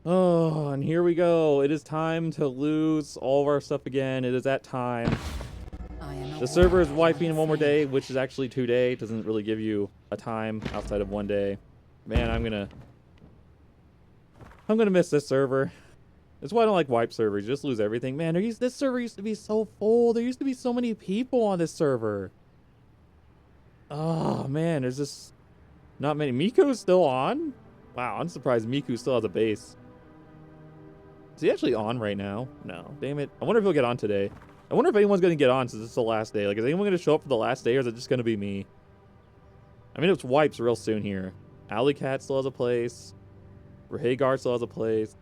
Oh, and here we go. It is time to lose all of our stuff again. It is that time. The server is wiping in one more day, which is actually 2 days. It doesn't really give you a time outside of 1 day. Man, I'm gonna miss this server. That's why I don't like wipe servers. You just lose everything. Man, this server used to be so full. There used to be so many people on this server. Oh man, there's just not many. Miku's still on? Wow, I'm surprised Miku still has a base. Is he actually on right now? No, damn it. I wonder if he'll get on today. I wonder if anyone's gonna get on since it's the last day. Like, is anyone gonna show up for the last day, or is it just gonna be me? I mean, it's wipes real soon here. Alley Cat still has a place. Rhaegar still has a place.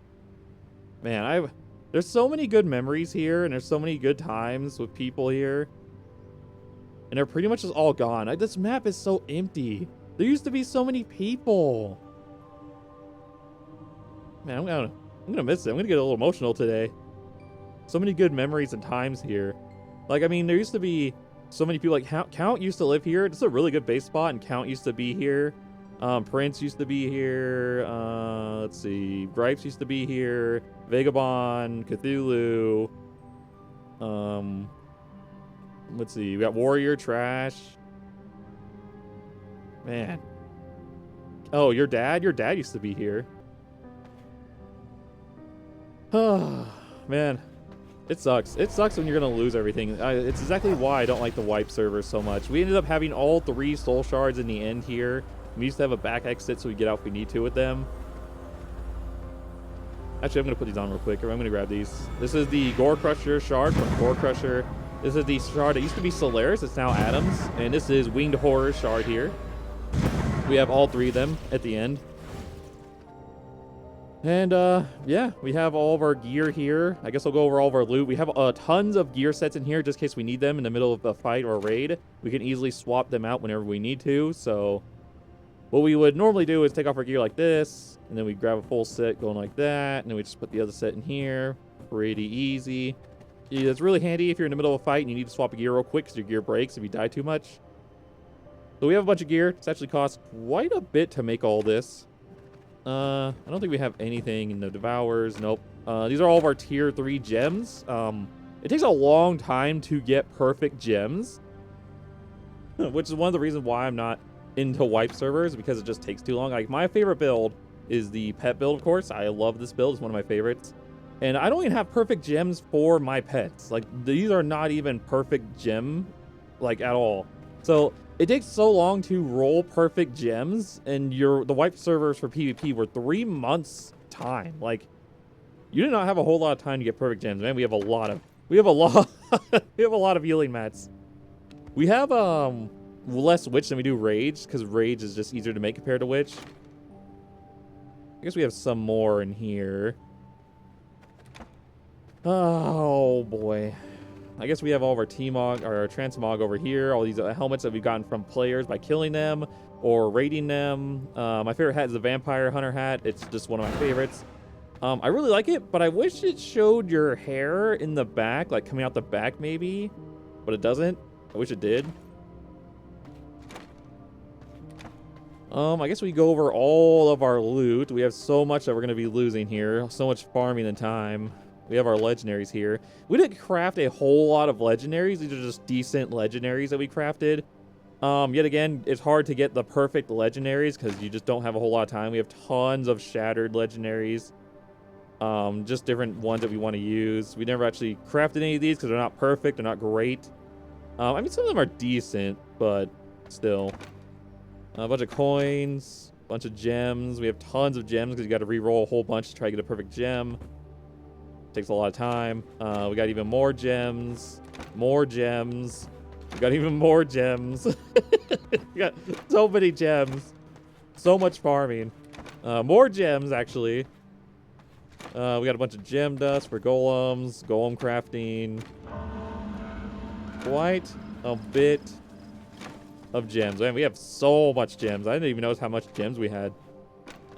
Man, there's so many good memories here, and there's so many good times with people here. And they're pretty much just all gone. This map is so empty. There used to be so many people. Man, I'm gonna miss it. I'm gonna get a little emotional today. So many good memories and times here. Like, I mean, there used to be so many people. Like, Count used to live here. This is a really good base spot, and Count used to be here. Prince used to be here. Let's see. Gripes used to be here. Vagabond, Cthulhu. Let's see. We got Warrior, Trash. Man. Oh, your dad? Your dad used to be here. Oh, man. It sucks. It sucks when you're going to lose everything. It's exactly why I don't like the wipe servers so much. We ended up having all 3 soul shards in the end here. We used to have a back exit so we get out if we need to with them. Actually, I'm going to put these on real quick. I'm going to grab these. This is the Gore Crusher shard from Gore Crusher. This is the shard that used to be Solaris. It's now Adams. And this is Winged Horror shard here. We have all 3 of them at the end. And, yeah, we have all of our gear here. I guess I'll go over all of our loot. We have tons of gear sets in here just in case we need them in the middle of a fight or a raid. We can easily swap them out whenever we need to. So what we would normally do is take off our gear like this, and then we grab a full set going like that, and then we just put the other set in here. Pretty easy. Yeah, it's really handy if you're in the middle of a fight and you need to swap a gear real quick because your gear breaks if you die too much. So we have a bunch of gear. It's actually cost quite a bit to make all this. I don't think we have anything in the Devours. Nope. These are all of our tier 3 gems. It takes a long time to get perfect gems, which is one of the reasons why I'm not into wipe servers, because it just takes too long. Like, my favorite build is the pet build, of course. I love this build. It's one of my favorites. And I don't even have perfect gems for my pets. Like, these are not even perfect gem, like, at all. So it takes so long to roll perfect gems, and the wipe servers for PvP were 3 months time. Like, you did not have a whole lot of time to get perfect gems, man. We have a lot of healing mats. We have less witch than we do rage, because rage is just easier to make compared to witch. I guess we have some more in here. Oh boy. I guess we have all of our T-Mog, or our Transmog over here. All these helmets that we've gotten from players by killing them or raiding them. My favorite hat is the Vampire Hunter hat. It's just one of my favorites. I really like it, but I wish it showed your hair in the back, like coming out the back maybe, but it doesn't. I wish it did. I guess we go over all of our loot. We have so much that we're going to be losing here. So much farming and time. We have our legendaries here. We didn't craft a whole lot of legendaries. These are just decent legendaries that we crafted. Yet again, it's hard to get the perfect legendaries because you just don't have a whole lot of time. We have tons of shattered legendaries. Just different ones that we want to use. We never actually crafted any of these because they're not perfect. They're not great. I mean, some of them are decent, but still. A bunch of coins, a bunch of gems. We have tons of gems because you got to re-roll a whole bunch to try to get a perfect gem. Takes a lot of time. We got even more gems. More gems. We got even more gems. We got so many gems. So much farming. More gems, actually. We got a bunch of gem dust for golems. Golem crafting. Quite a bit of gems. Man, we have so much gems. I didn't even notice how much gems we had.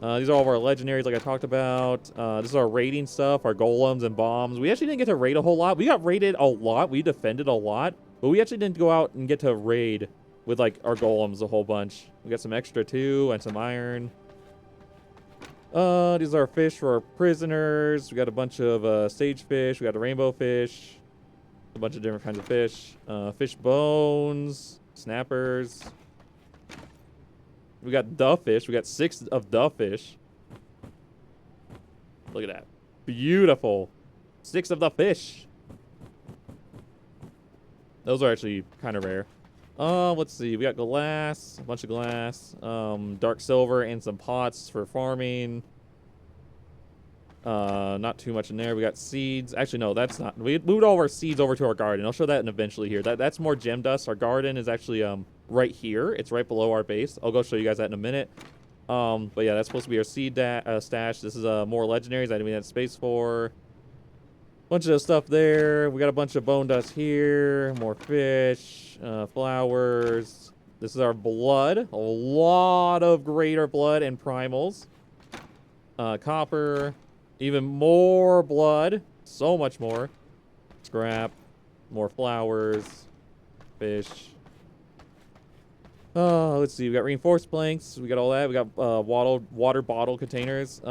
These are all of our legendaries like I talked about. This is our raiding stuff, our golems and bombs. We actually didn't get to raid a whole lot. We got raided a lot. We defended a lot. But we actually didn't go out and get to raid with, like, our golems a whole bunch. We got some extra, too, and some iron. These are our fish for our prisoners. We got a bunch of sagefish. We got a rainbow fish. A bunch of different kinds of fish. Fish bones. Snappers. We got the fish. We got 6 of the fish. Look at that. Beautiful. 6 of the fish. Those are actually kind of rare. Let's see. We got glass, a bunch of glass, dark silver, and some pots for farming. Not too much in there. We got seeds. Actually, no, that's not. We moved all of our seeds over to our garden. I'll show that eventually here. That's more gem dust. Our garden is actually right here. It's right below our base. I'll go show you guys that in a minute. But yeah, that's supposed to be our seed stash. This is more legendaries. I didn't have space for. Bunch of stuff there. We got a bunch of bone dust here. More fish. Flowers. This is our blood. A lot of greater blood and primals. Copper. Even more blood. So much more. Scrap. More flowers. Fish. Let's see. We got reinforced planks. We got all that. We got water bottle containers.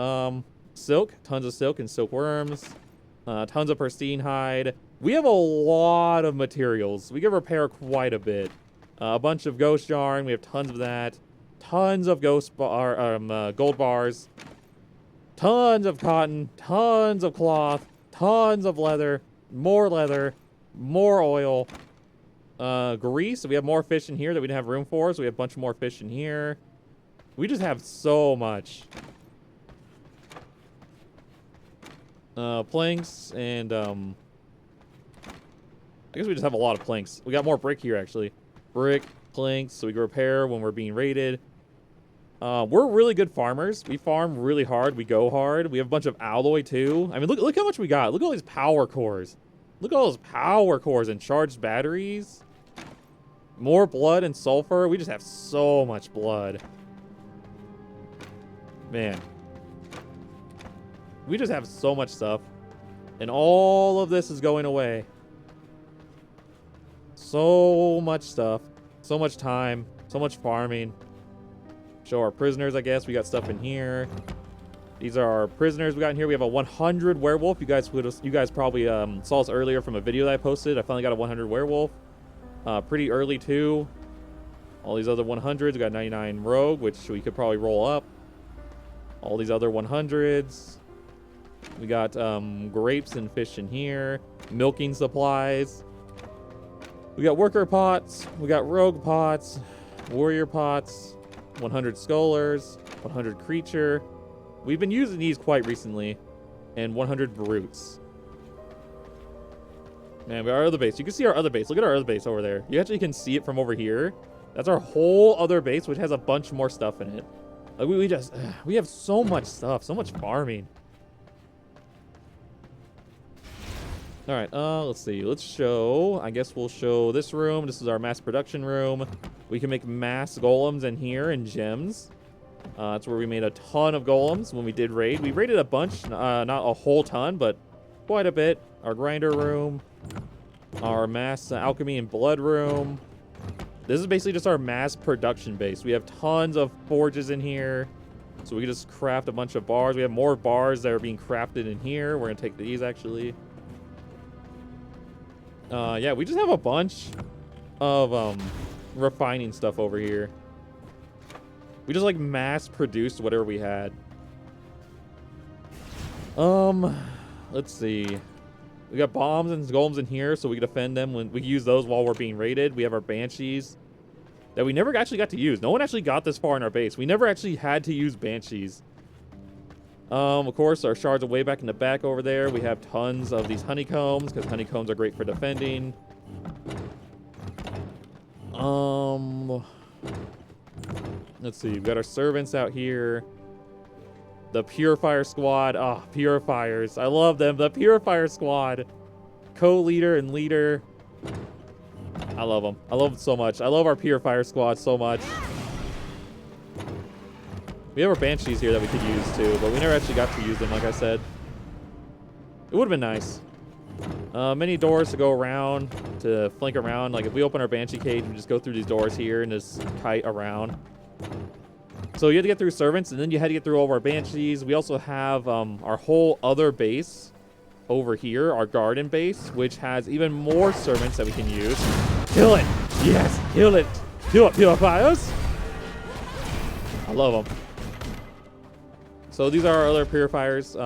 Silk. Tons of silk and silkworms. Tons of pristine hide. We have a lot of materials. We can repair quite a bit. A bunch of ghost yarn. We have tons of that. Tons of gold bars. Tons of cotton. Tons of cloth. Tons of leather. More oil. Grease. We have more fish in here that we didn't have room for, so we have a bunch more fish in here. We just have so much. Planks and I guess we just have a lot of planks. We got more brick here actually. Brick, planks, so we can repair when we're being raided. We're really good farmers. We farm really hard. We go hard. We have a bunch of alloy too. I mean, look how much we got. Look at all these power cores. Look at all those power cores and charged batteries. More blood and sulfur. We just have so much blood. Man. We just have so much stuff. And all of this is going away. So much stuff. So much time. So much farming. Show our prisoners, I guess. We got stuff in here. These are our prisoners we got in here. We have a 100 werewolf. You guys probably saw us earlier from a video that I posted. I finally got a 100 werewolf. Pretty early too. All these other 100s. We got 99 rogue, which we could probably roll up. All these other 100s. We got grapes and fish in here. Milking supplies. We got worker pots. We got rogue pots. Warrior pots. 100 scholars. 100 creature. We've been using these quite recently. And 100 brutes. Man, we got our other base. You can see our other base. Look at our other base over there. You actually can see it from over here. That's our whole other base, which has a bunch more stuff in it. Like we have so much stuff. So much farming. All right, let's see. Let's show. I guess we'll show this room. This is our mass production room. We can make mass golems in here and gems. That's where we made a ton of golems when we did raid. We raided a bunch, not a whole ton, but quite a bit. Our grinder room. Our mass alchemy and blood room. This is basically just our mass production base. We have tons of forges in here. So we can just craft a bunch of bars. We have more bars that are being crafted in here. We're going to take these, actually. Yeah, we just have a bunch of refining stuff over here. We just like mass produced whatever we had. Let's see. We got bombs and golems in here, so we can defend them when we can use those while we're being raided. We have our banshees that we never actually got to use. No one actually got this far in our base. We never actually had to use banshees. Of course, our shards are way back in the back over there. We have tons of these honeycombs, because honeycombs are great for defending. Let's see. We've got our servants out here. The Purifier Squad. Ah, oh, Purifiers. I love them. The Purifier Squad. Co-leader and leader. I love them. I love them so much. I love our Purifier Squad so much. We have our banshees here that we could use too, but we never actually got to use them, like I said. It would have been nice. Many doors to go around, to flank around. Like if we open our banshee cage, we just go through these doors here and just kite around. So you had to get through servants, and then you had to get through all of our banshees. We also have our whole other base over here, our garden base, which has even more servants that we can use. Kill it! Yes, kill it! Purifiers! I love them. So these are our other purifiers.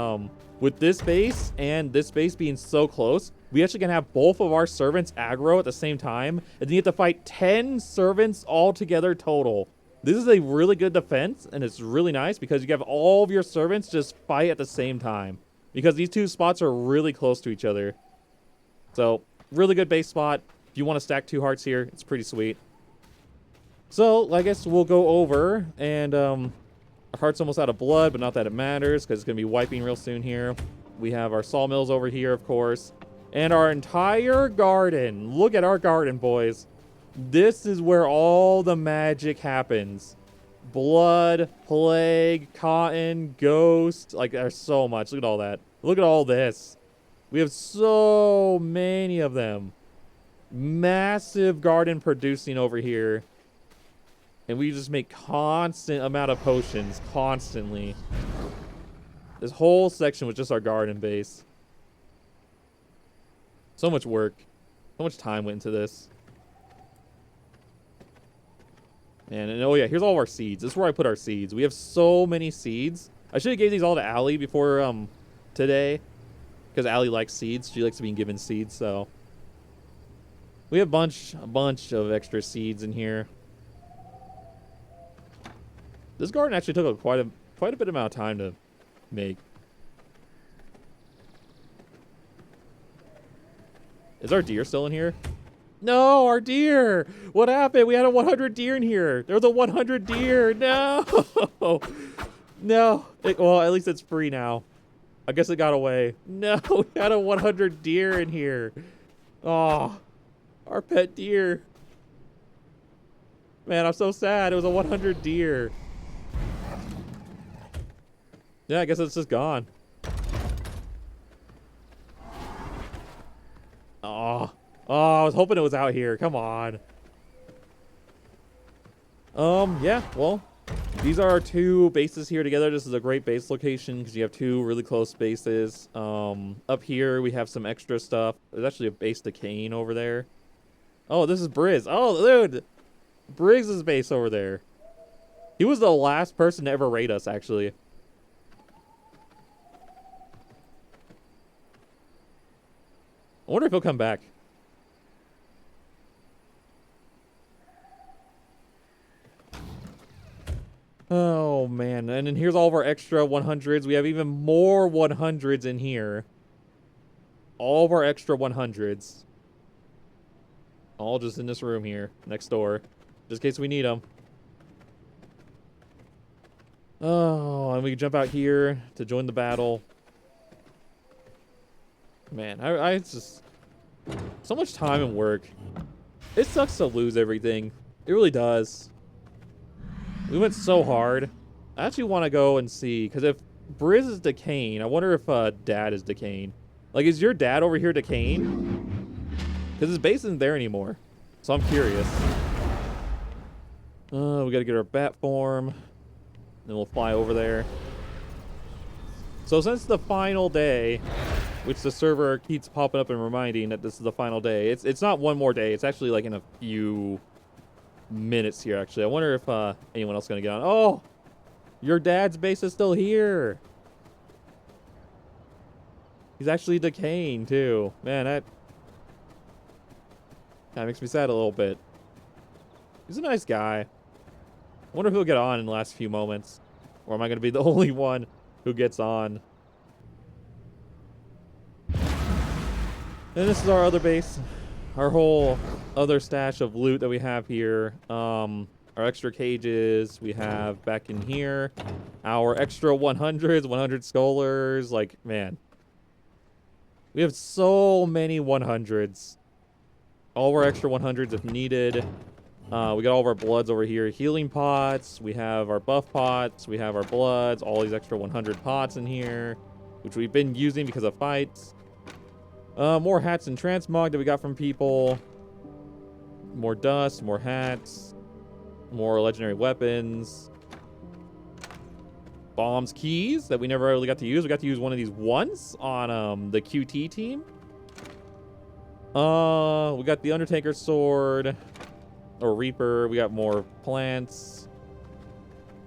With this base and this base being so close, we actually can have both of our servants aggro at the same time, and then you have to fight 10 servants all together total. This is a really good defense, and it's really nice because you have all of your servants just fight at the same time, because these two spots are really close to each other. So, really good base spot. If you want to stack 2 hearts here, it's pretty sweet. So, I guess we'll go over, and our heart's almost out of blood, but not that it matters, because it's going to be wiping real soon here. We have our sawmills over here, of course, and our entire garden. Look at our garden, boys. This is where all the magic happens. Blood, plague, cotton, ghost. Like, there's so much. Look at all that. Look at all this. We have so many of them. Massive garden producing over here. And we just make constant amount of potions. Constantly. This whole section was just our garden base. So much work. So much time went into this. And oh yeah, here's all of our seeds. This is where I put our seeds. We have so many seeds. I should have gave these all to Allie before today, because Allie likes seeds. She likes being given seeds. So we have a bunch of extra seeds in here. This garden actually took quite a bit amount of time to make. Is our deer still in here? No, our deer! What happened? We had a 100 deer in here. There was a 100 deer. No! No. Well, at least it's free now. I guess it got away. No, we had a 100 deer in here. Oh, our pet deer. Man, I'm so sad. It was a 100 deer. Yeah, I guess it's just gone. Oh, I was hoping it was out here. Come on. Yeah, well, these are our 2 bases here together. This is a great base location because you have 2 really close bases. Up here we have some extra stuff. There's actually a base decaying over there. Oh, this is Briz. Oh, dude, Briggs' base over there. He was the last person to ever raid us, actually. I wonder if he'll come back. Oh, man. And then here's all of our extra 100s. We have even more 100s in here. All of our extra 100s. All just in this room here, next door. Just in case we need them. Oh, and we can jump out here to join the battle. Man, I just... so much time and work. It sucks to lose everything. It really does. We went so hard. I actually want to go and see, because if Briz is decaying, I wonder if Dad is decaying. Like, is your dad over here decaying? Because his base isn't there anymore. So I'm curious. We got to get our bat form. Then we'll fly over there. So since the final day, which the server keeps popping up and reminding that this is the final day, it's not one more day. It's actually like in a few minutes here, actually. I wonder if anyone else is going to get on. Oh, your dad's base is still here. He's actually decaying, too. Man, that kind of makes me sad a little bit. He's a nice guy. I wonder if he'll get on in the last few moments. Or am I going to be the only one who gets on? And this is our other base. Our whole other stash of loot that we have here. Our extra cages we have back in here. Our extra 100s, 100 scholars. Like, man. We have so many 100s. All of our extra 100s if needed. We got all of our bloods over here. Healing pots. We have our buff pots. We have our bloods. All these extra 100 pots in here, which we've been using because of fights. More hats and transmog that we got from people. More dust, more hats. More legendary weapons. bombs keys that we never really got to use. We got to use one of these once on the QT team. We got the Undertaker sword or Reaper. We got more plants.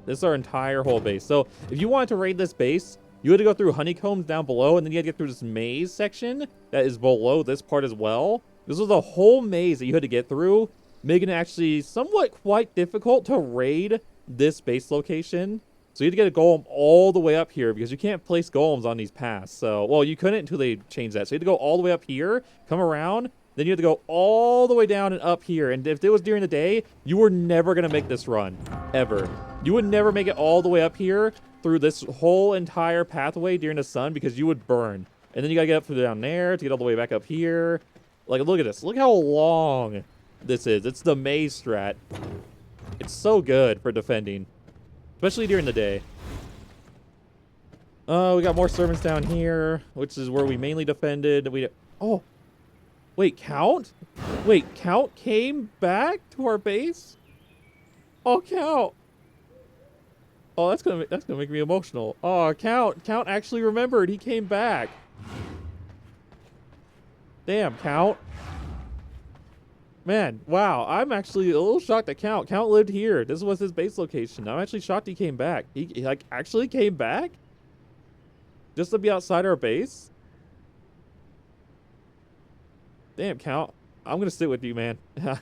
This is our entire whole base. So if you wanted to raid this base, you had to go through honeycombs down below, and then you had to get through this maze section that is below this part as well. This was a whole maze that you had to get through, making it actually somewhat quite difficult to raid this base location. So you had to get a golem all the way up here because you can't place golems on these paths. So, well, you couldn't until they changed that. So you had to go all the way up here, come around, then you had to go all the way down and up here. And if it was during the day, you were never going to make this run, ever. You would never make it all the way up here through this whole entire pathway during the sun because you would burn. And then you got to get up through down there to get all the way back up here. Like, look at this. Look how long this is. It's the maze strat. It's so good for defending, especially during the day. We got more servants down here, which is where we mainly defended. Oh, wait, Count? Wait, Count came back to our base? Oh, Count. Oh, that's gonna make me emotional. Oh, Count actually remembered. He came back. Damn, Count. Man, wow, I'm actually a little shocked that Count lived here. This was his base location. I'm actually shocked he came back. He like actually came back? Just to be outside our base? Damn, Count. I'm gonna sit with you, man. I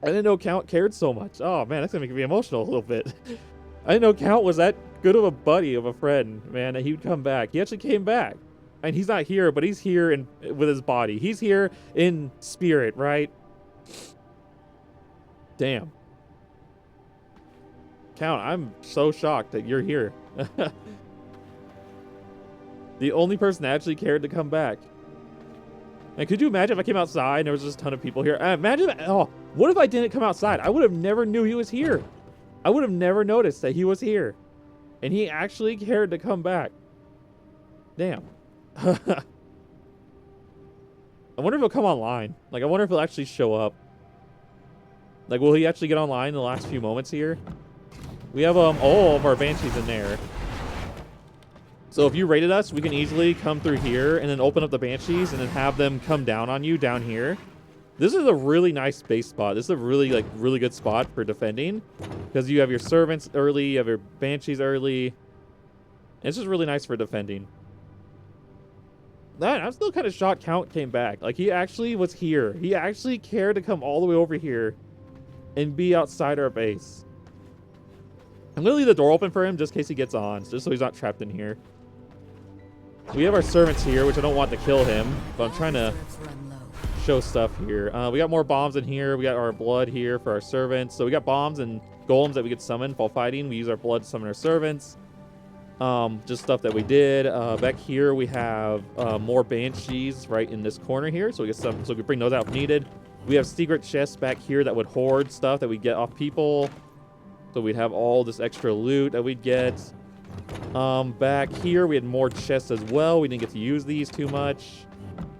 didn't know Count cared so much. Oh man, that's gonna make me emotional a little bit. I didn't know Count was that good of a buddy of a friend, man, that he would come back. He actually came back. And he's not here, but he's here with his body. He's here in spirit, right? Damn. Count, I'm so shocked that you're here. The only person that actually cared to come back. And could you imagine if I came outside and there was just a ton of people here? What if I didn't come outside? I would have never knew he was here. I would have never noticed that he was here. And he actually cared to come back. Damn. I wonder if he'll come online. Like, I wonder if he'll actually show up. Like, will he actually get online in the last few moments here? We have all of our banshees in there. So if you raided us, we can easily come through here and then open up the banshees and then have them come down on you down here. This is a really nice base spot. This is a really good spot for defending because you have your servants early, you have your banshees early. And it's just really nice for defending. I'm still kind of shocked Count came back. Like, he actually was here. He actually cared to come all the way over here and be outside our base. I'm going to leave the door open for him just in case he gets on, just so he's not trapped in here. We have our servants here, which I don't want to kill him, but I'm trying to show stuff here. We got more bombs in here. We got our blood here for our servants. So we got bombs and golems that we could summon while fighting. We use our blood to summon our servants. Just stuff that we did. Back here we have more banshees right in this corner here, so we get some, so we bring those out if needed. We have secret chests back here that would hoard stuff that we get off people, so we'd have all this extra loot that we'd get. Back here we had more chests as well. We didn't get to use these too much.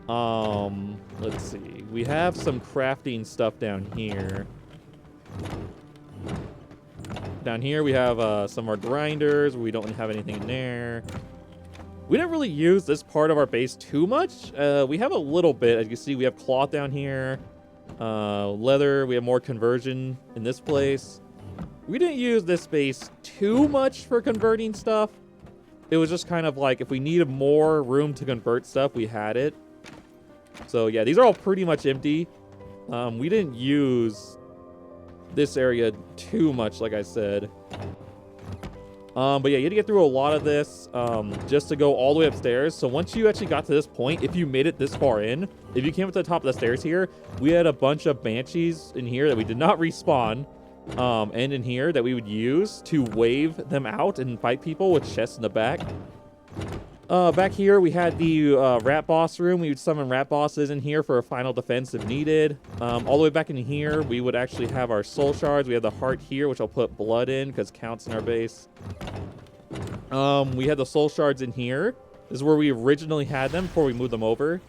Let's see, we have some crafting stuff down here. Down here we have some of our grinders. We don't have anything in there. We didn't really use this part of our base too much. We have a little bit. As you can see, we have cloth down here. Leather. We have more conversion in this place. We didn't use this space too much for converting stuff. It was just kind of like if we needed more room to convert stuff, we had it. So yeah, these are all pretty much empty. We didn't use this area too much, like I said. But yeah, you had to get through a lot of this just to go all the way upstairs. So once you actually got to this point, if you made it this far in, if you came up to the top of the stairs here, we had a bunch of banshees in here that we did not respawn, and in here that we would use to wave them out and fight people with chests in the back. Back here, we had the rat boss room. We would summon rat bosses in here for a final defense if needed. All the way back in here, we would actually have our soul shards. We have the heart here, which I'll put blood in because counts in our base. We had the soul shards in here. This is where we originally had them before we moved them over.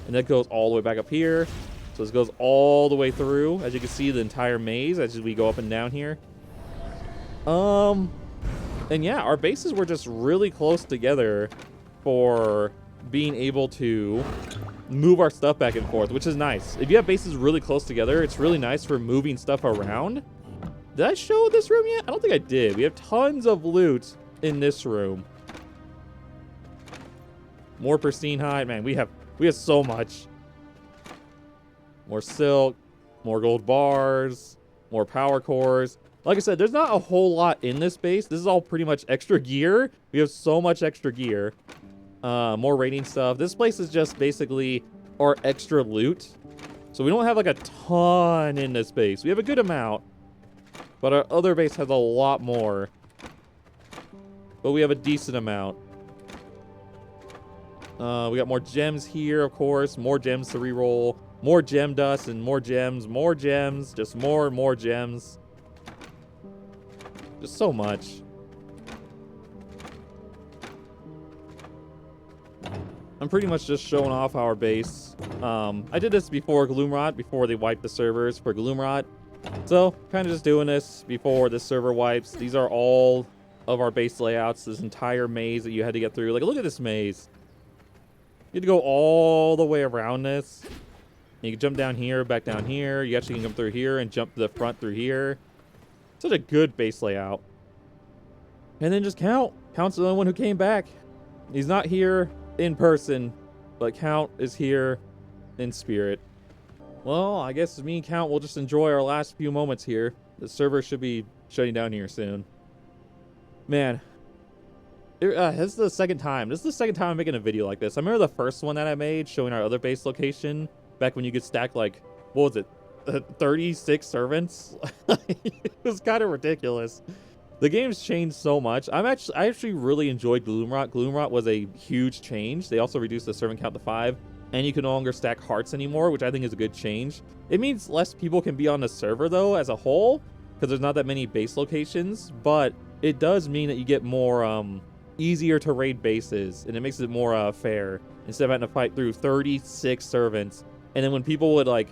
And that goes all the way back up here. So this goes all the way through. As you can see, the entire maze as we go up and down here. And yeah, our bases were just really close together for being able to move our stuff back and forth, which is nice. If you have bases really close together, it's really nice for moving stuff around. Did I show this room yet? I don't think I did. We have tons of loot in this room. More pristine hide. Man, we have so much. More silk, more gold bars, more power cores. Like I said, there's not a whole lot in this base. This is all pretty much extra gear. We have so much extra gear. More raiding stuff. This place is just basically our extra loot. So we don't have like a ton in this base. We have a good amount. But our other base has a lot more. But we have a decent amount. We got more gems here, of course. More gems to reroll. More gem dust and more gems. More gems. Just more and more gems. Just so much. I'm pretty much just showing off our base. I did this before Gloomrot, before they wiped the servers for Gloomrot. So, kind of just doing this before the server wipes. These are all of our base layouts, this entire maze that you had to get through. Like, look at this maze. You had to go all the way around this. You can jump down here, back down here. You actually can come through here and jump to the front through here. Such a good base layout. And then just Count. Count's the only one who came back. He's not here in person, but Count is here in spirit. Well, I guess me and Count will just enjoy our last few moments here. The server should be shutting down here soon. Man, this is the second time. This is the second time I'm making a video like this. I remember the first one that I made showing our other base location back when you could stack like, what was it, 36 servants? It was kind of ridiculous. The game's changed so much. I actually really enjoyed Gloomrot. Gloomrot was a huge change. They also reduced the servant count to 5, and you can no longer stack hearts anymore, which I think is a good change. It means less people can be on the server though as a whole, because there's not that many base locations, but it does mean that you get more easier to raid bases, and it makes it more fair instead of having to fight through 36 servants. And then when people would like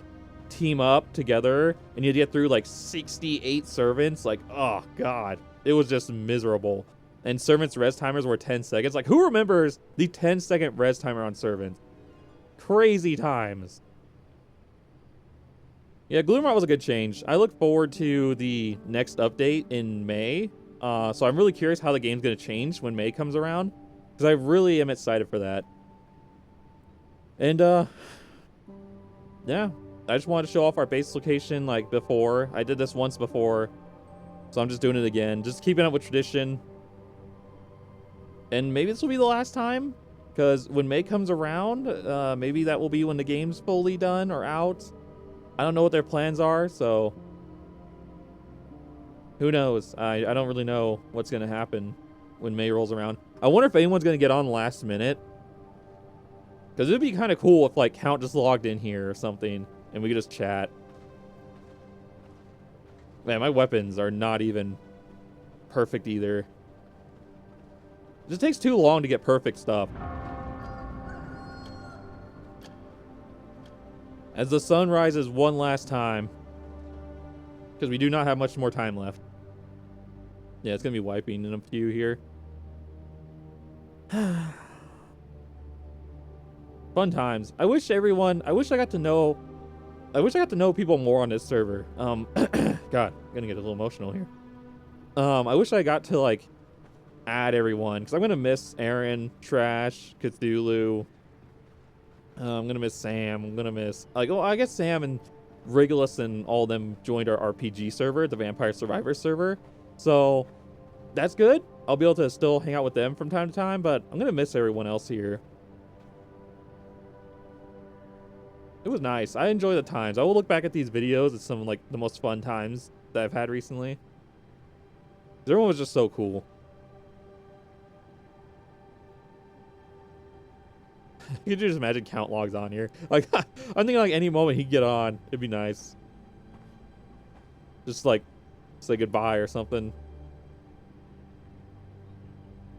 team up together and you'd get through like 68 servants, like, oh god, it was just miserable. And servants res timers were 10 seconds. Like, who remembers the 10-second res timer on servants? Crazy times. Yeah, Gloomrot was a good change. I look forward to the next update in May. So I'm really curious how the game's going to change when May comes around, because I really am excited for that. And yeah, I just wanted to show off our base location like before. I did this once before, so I'm just doing it again. Just keeping up with tradition. And maybe this will be the last time, because when May comes around, maybe that will be when the game's fully done or out. I don't know what their plans are, so who knows? I don't really know what's going to happen when May rolls around. I wonder if anyone's going to get on last minute, because it'd be kind of cool if like Count just logged in here or something and we could just chat. Man, my weapons are not even perfect either. It just takes too long to get perfect stuff. As the sun rises one last time, because we do not have much more time left. Yeah, it's going to be wiping in a few here. Fun times. I wish I got to know people more on this server. God, I'm going to get a little emotional here. I wish I got to like add everyone, because I'm going to miss Aaron, Trash, Cthulhu. I'm going to miss Sam. I'm going to miss, like, oh, I guess Sam and Regulus and all of them joined our RPG server, the Vampire Survivors server. So that's good. I'll be able to still hang out with them from time to time, but I'm going to miss everyone else here. It was nice. I enjoy the times. I will look back at these videos as some like the most fun times that I've had recently. Everyone was just so cool. You could just imagine Count logs on here. Like, I'm thinking like any moment he'd get on, it'd be nice. Just like say goodbye or something.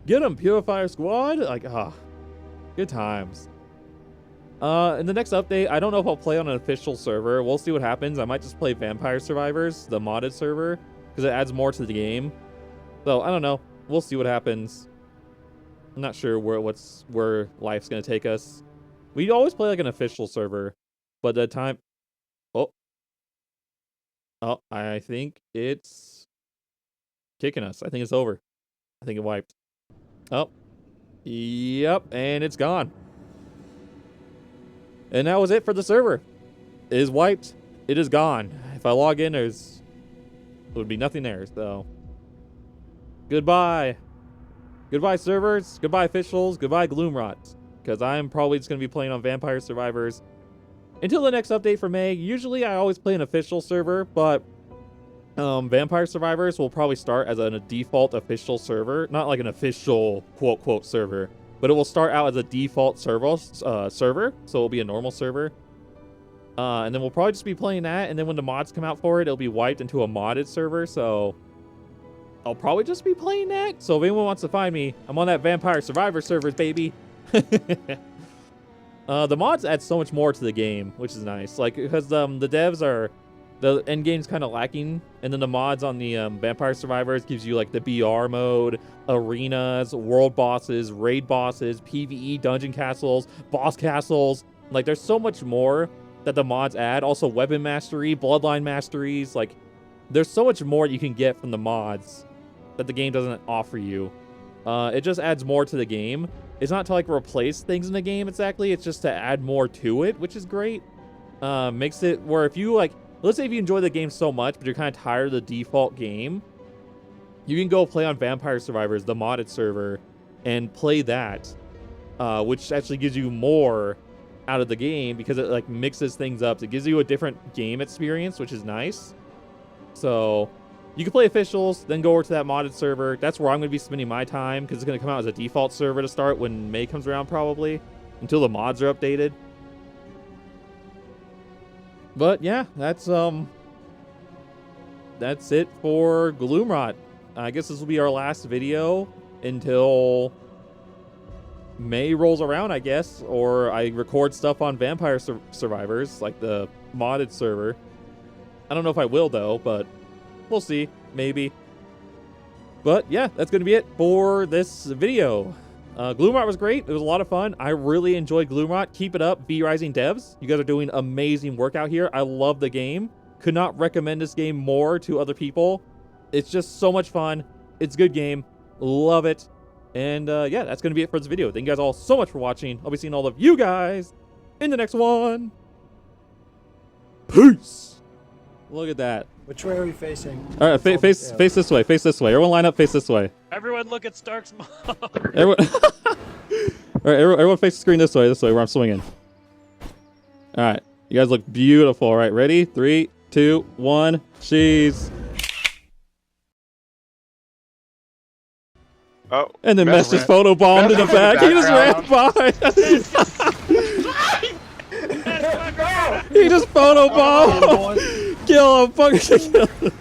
Get him, Purifier Squad! Like, good times. In the next update, I don't know if I'll play on an official server. We'll see what happens. I might just play Vampire Survivors, the modded server, because it adds more to the game. So I don't know. We'll see what happens. I'm not sure where life's gonna take us. We always play like an official server, but the time. Oh, I think it's kicking us. I think it's over. I think it wiped. Oh, yep, and it's gone. And that was it for the server. It is wiped. It is gone. If I log in, there would be nothing there. So, goodbye. Goodbye, servers. Goodbye, officials. Goodbye, Gloomrot. Because I'm probably just going to be playing on Vampire Survivors until the next update for May. Usually, I always play an official server, but Vampire Survivors will probably start as a default official server. Not like an official quote server, but it will start out as a default server, so it'll be a normal server. And then we'll probably just be playing that, and then when the mods come out for it, it'll be wiped into a modded server, so I'll probably just be playing that. So if anyone wants to find me, I'm on that Vampire Survivor servers, baby. The mods add so much more to the game, which is nice. Like, because the devs are... The end game's kind of lacking, and then the mods on the Vampire Survivors gives you like the BR mode, arenas, world bosses, raid bosses, PvE dungeon castles, boss castles. Like, there's so much more that the mods add. Also, weapon mastery, bloodline masteries. Like, there's so much more you can get from the mods that the game doesn't offer you. It just adds more to the game. It's not to like replace things in the game exactly. It's just to add more to it, which is great. Makes it where if you like... Let's say if you enjoy the game so much, but you're kind of tired of the default game, you can go play on Vampire Survivors, the modded server, and play that, which actually gives you more out of the game because it like mixes things up. It gives you a different game experience, which is nice. So you can play officials, then go over to that modded server. That's where I'm going to be spending my time because it's going to come out as a default server to start when May comes around probably, until the mods are updated. But yeah, that's it for Gloomrot. I guess this will be our last video until May rolls around, I guess, or I record stuff on Vampire Survivors, like the modded server. I don't know if I will though, but we'll see, maybe. But yeah, that's gonna be it for this video. Gloomrot was great. It was a lot of fun. I really enjoyed Gloomrot. Keep it up, V Rising devs. You guys are doing amazing work out here. I love the game. Could not recommend this game more to other people. It's just so much fun. It's a good game. Love it. And yeah, that's going to be it for this video. Thank you guys all so much for watching. I'll be seeing all of you guys in the next one. Peace. Look at that. Which way are we facing? All right, face this way. Face this way. Everyone line up. Face this way. Everyone look at Stark's mom. Everyone, all right, everyone face the screen this way where I'm swinging. All right, you guys look beautiful. All right, ready? 3, 2, 1, cheese. Oh, and then Mess just photobombed in the back. He just ran by. He just photobombed. Kill him. Fucking kill him.